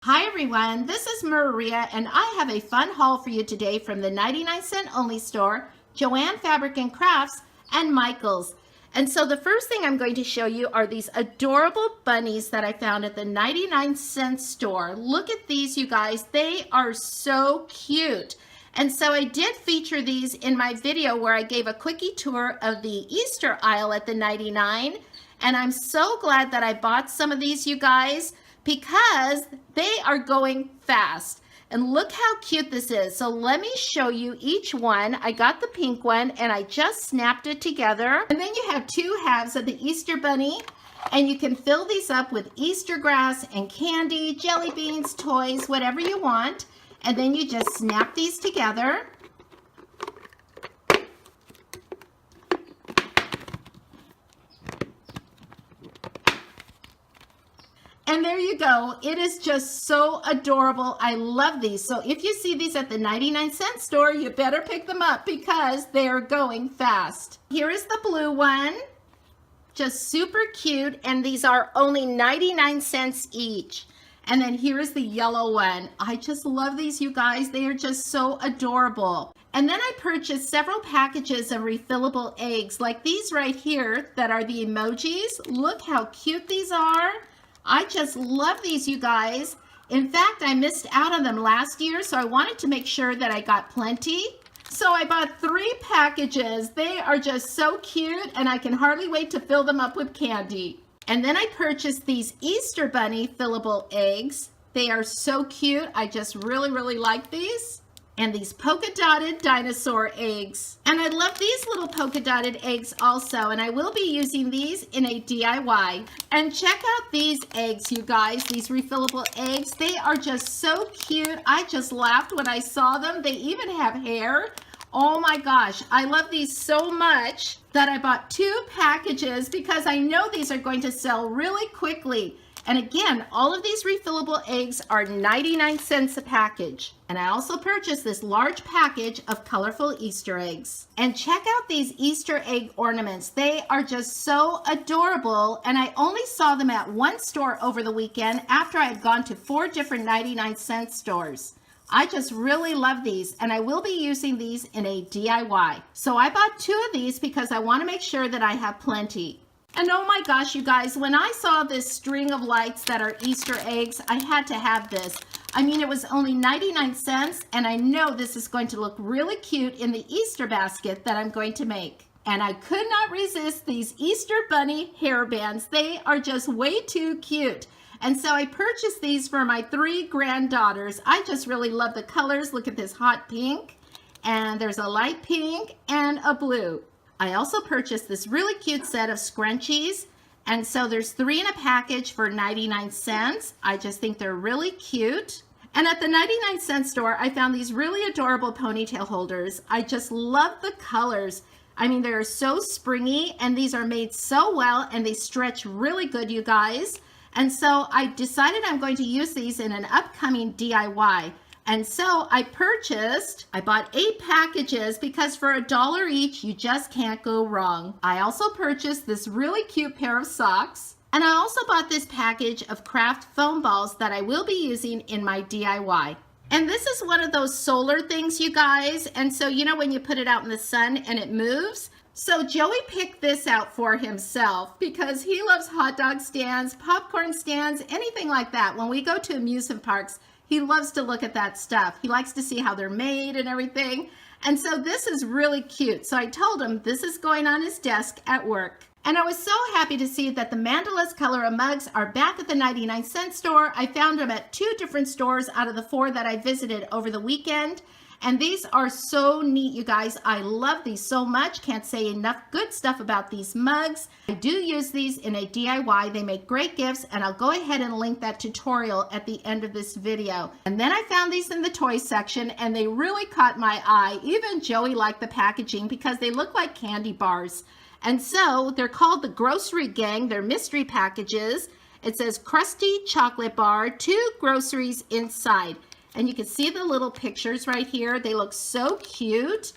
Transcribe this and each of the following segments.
Hi everyone, this is Maria and I have a fun haul for you today from the 99-cent only store, JoAnn Fabric and Crafts, and Michael's. And so the first thing I'm going to show you are these adorable bunnies that I found at the 99-cent store. Look at these, you guys. They are so cute. And so I did feature these in my video where I gave a quickie tour of the Easter aisle at the 99. And I'm so glad that I bought some of these, you guys, because they are going fast. And look how cute this is. So let me show you each one. I got the pink one and I just snapped it together. And then you have two halves of the Easter bunny, and you can fill these up with Easter grass and candy, jelly beans, toys, whatever you want. And then you just snap these together. And there you go. It is just so adorable. I love these. So if you see these at the 99-cent store, you better pick them up because they're going fast. Here is the blue one. Just super cute. And these are only 99 cents each. And then here is the yellow one. I just love these, you guys. They are just so adorable. And then I purchased several packages of refillable eggs like these right here that are the emojis. Look how cute these are. I just love these, you guys. In fact, I missed out on them last year, so I wanted to make sure that I got plenty. So I bought 3 packages. They are just so cute, and I can hardly wait to fill them up with candy. And then I purchased these Easter Bunny fillable eggs. They are so cute. I just really like these. And these polka dotted dinosaur eggs. And I love these little polka dotted eggs also, and I will be using these in a DIY. And check out these eggs, you guys, these refillable eggs. They are just so cute. I just laughed when I saw them. They even have hair. Oh my gosh, I love these so much that I bought 2 packages because I know these are going to sell really quickly. And again, all of these refillable eggs are 99 cents a package. And I also purchased this large package of colorful Easter eggs. And check out these Easter egg ornaments. They are just so adorable. And I only saw them at one store over the weekend after I had gone to 4 different 99-cent stores. I just really love these, and I will be using these in a DIY. So I bought 2 of these because I want to make sure that I have plenty. And oh my gosh, you guys, when I saw this string of lights that are Easter eggs, I had to have this. I mean, it was only 99 cents, and I know this is going to look really cute in the Easter basket that I'm going to make. And I could not resist these Easter bunny hairbands. They are just way too cute. And so I purchased these for my 3 granddaughters. I just really love the colors. Look at this hot pink, and there's a light pink and a blue. I also purchased this really cute set of scrunchies, and so there's 3 in a package for 99 cents. I just think they're really cute. And at the 99-cent store, I found these really adorable ponytail holders. I just love the colors. I mean, they're so springy, and these are made so well, and they stretch really good, you guys. And so I decided I'm going to use these in an upcoming DIY. And so I bought 8 packages because for $1 each, you just can't go wrong. I also purchased this really cute pair of socks. And I also bought this package of craft foam balls that I will be using in my DIY. And this is one of those solar things, you guys. And so, you know, when you put it out in the sun and it moves. So Joey picked this out for himself because he loves hot dog stands, popcorn stands, anything like that. When we go to amusement parks, he loves to look at that stuff. He likes to see how they're made and everything. And so this is really cute. So I told him this is going on his desk at work. And I was so happy to see that the Mandalas Color of mugs are back at the 99-cent store. I found them at 2 different stores out of the 4 that I visited over the weekend. And these are so neat, you guys. I love these so much. Can't say enough good stuff about these mugs. I do use these in a DIY. They make great gifts, and I'll go ahead and link that tutorial at the end of this video. And then I found these in the toy section, and they really caught my eye. Even Joey liked the packaging because they look like candy bars. And so they're called the Grocery Gang. They're mystery packages. It says crusty chocolate bar, 2 groceries inside. And you can see the little pictures right here. They look so cute.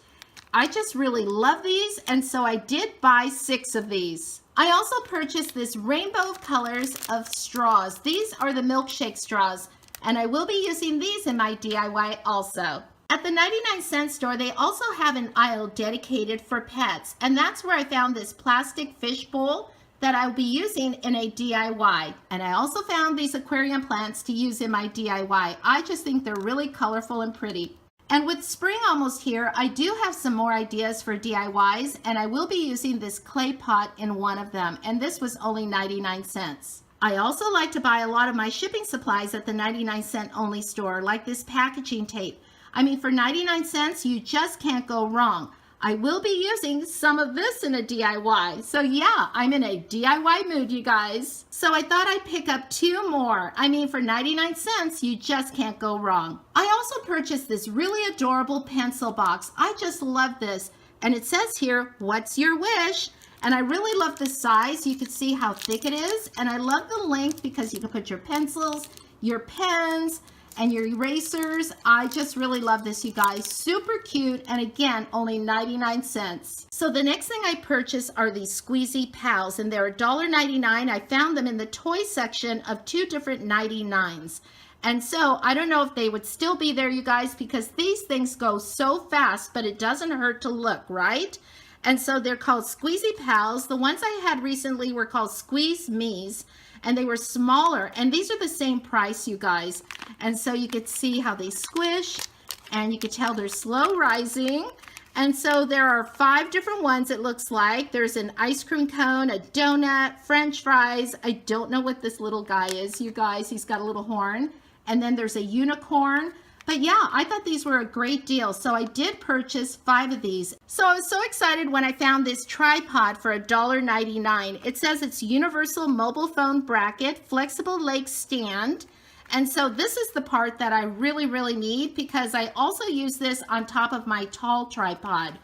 I just really love these, and so I did buy 6 of these. I also purchased this rainbow of colors of straws. These are the milkshake straws. And I will be using these in my DIY also. At the 99-cent store, they also have an aisle dedicated for pets. And that's where I found this plastic fish bowl that I'll be using in a DIY. And I also found these aquarium plants to use in my DIY. I just think they're really colorful and pretty. And with spring almost here, I do have some more ideas for DIYs, and I will be using this clay pot in one of them, and this was only 99 cents. I also like to buy a lot of my shipping supplies at the 99-cent only store, like this packaging tape. I mean, for 99 cents, you just can't go wrong. I will be using some of this in a DIY. So yeah, I'm in a DIY mood, you guys. So I thought I'd pick up two more. I mean, for 99 cents, you just can't go wrong. I also purchased this really adorable pencil box. I just love this. And it says here, what's your wish? And I really love the size. You can see how thick it is. And I love the length because you can put your pencils, your pens, and your erasers. I just really love this, you guys. Super cute, and again, only 99 cents. So the next thing I purchased are these Squeezy Pals, and they're $1.99. I found them in the toy section of two different 99s. And so I don't know if they would still be there, you guys, because these things go so fast, but it doesn't hurt to look, right? And so they're called Squeezy Pals. The ones I had recently were called Squeeze Me's, and they were smaller, and these are the same price, you guys. And so you could see how they squish, and you could tell they're slow rising. And so there are 5 different ones, it looks like. There's an ice cream cone, a donut, French fries. I don't know what this little guy is, you guys. He's got a little horn. And then there's a unicorn. But yeah, I thought these were a great deal. So I did purchase 5 of these. So I was so excited when I found this tripod for $1.99. It says it's universal mobile phone bracket, flexible leg stand. And so this is the part that I really, really need because I also use this on top of my tall tripod.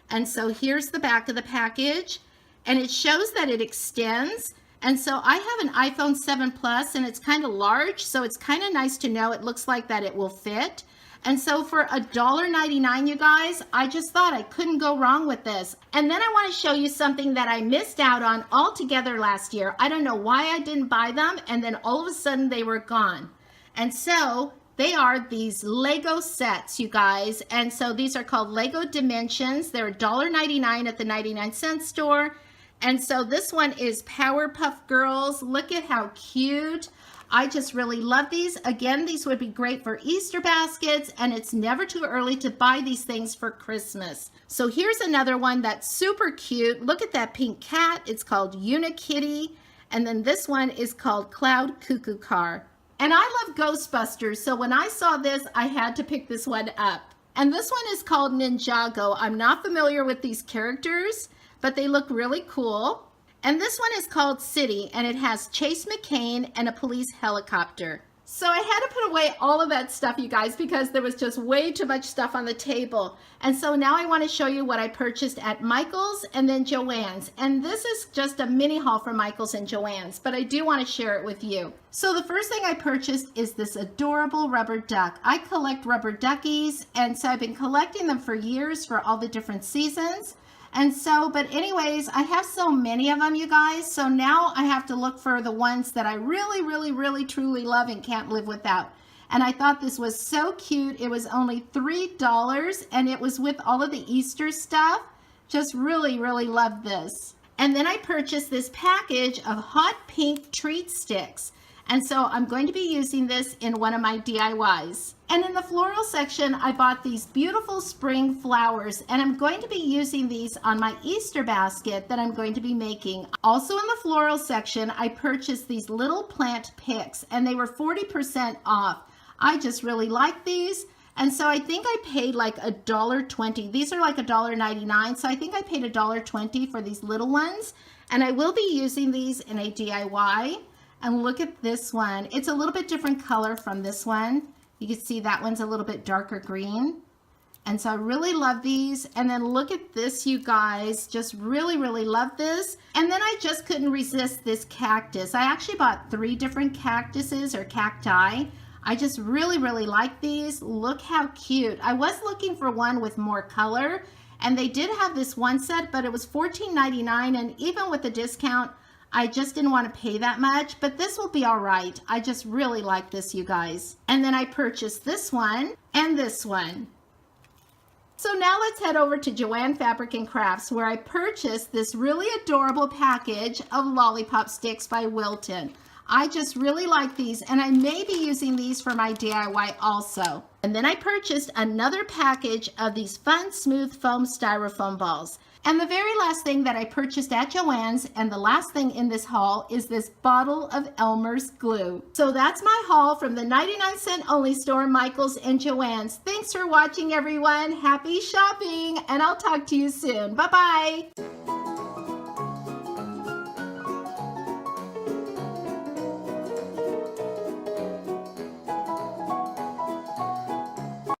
And so here's the back of the package, and it shows that it extends. And so I have an iPhone 7 Plus, and it's kind of large, so it's kind of nice to know it looks like that it will fit. And so for $1.99, you guys, I just thought I couldn't go wrong with this. And then I want to show you something that I missed out on altogether last year. I don't know why I didn't buy them, and then all of a sudden they were gone. And so they are these Lego sets, you guys. And so these are called Lego Dimensions. They're $1.99 at the 99-cent store. And so this one is Powerpuff Girls. Look at how cute. I just really love these. Again, these would be great for Easter baskets, and it's never too early to buy these things for Christmas. So here's another one that's super cute. Look at that pink cat. It's called Unikitty. And then this one is called Cloud Cuckoo Car. And I love Ghostbusters, so when I saw this, I had to pick this one up. And this one is called Ninjago. I'm not familiar with these characters, but they look really cool. And this one is called City, and it has Chase McCain and a police helicopter. So I had to put away all of that stuff, you guys, because there was just way too much stuff on the table. And so now I want to show you what I purchased at Michael's and then JoAnn's. And this is just a mini haul from Michael's and JoAnn's, but I do want to share it with you. So the first thing I purchased is this adorable rubber duck. I collect rubber duckies, and so I've been collecting them for years for all the different seasons. And so, but anyways, I have so many of them, you guys. So now I have to look for the ones that I really, really, really, truly love and can't live without. And I thought this was so cute. It was only $3, and it was with all of the Easter stuff. Just really, really love this. And then I purchased this package of hot pink treat sticks. And so I'm going to be using this in one of my DIYs. And in the floral section, I bought these beautiful spring flowers, and I'm going to be using these on my Easter basket that I'm going to be making. Also in the floral section, I purchased these little plant picks, and they were 40% off. I just really like these. And so I think I paid like $1.20. These are like $1.99. So I think I paid $1.20 for these little ones. And I will be using these in a DIY. And look at this one. It's a little bit different color from this one. You can see that one's a little bit darker green. And so I really love these. And then look at this, you guys. Just really, really love this. And then I just couldn't resist this cactus. I actually bought 3 different cactuses or cacti. I just really, really like these. Look how cute. I was looking for one with more color. And they did have this one set, but it was $14.99. And even with the discount, I just didn't want to pay that much, but this will be all right. I just really like this, you guys. And then I purchased this one and this one. So now let's head over to JoAnn Fabric and Crafts, where I purchased this really adorable package of lollipop sticks by Wilton. I just really like these, and I may be using these for my DIY also. And then I purchased another package of these fun, smooth foam styrofoam balls. And the very last thing that I purchased at JoAnn's, and the last thing in this haul, is this bottle of Elmer's glue. So that's my haul from the 99-cent only store, Michael's and JoAnn's. Thanks for watching, everyone. Happy shopping, and I'll talk to you soon. Bye-bye.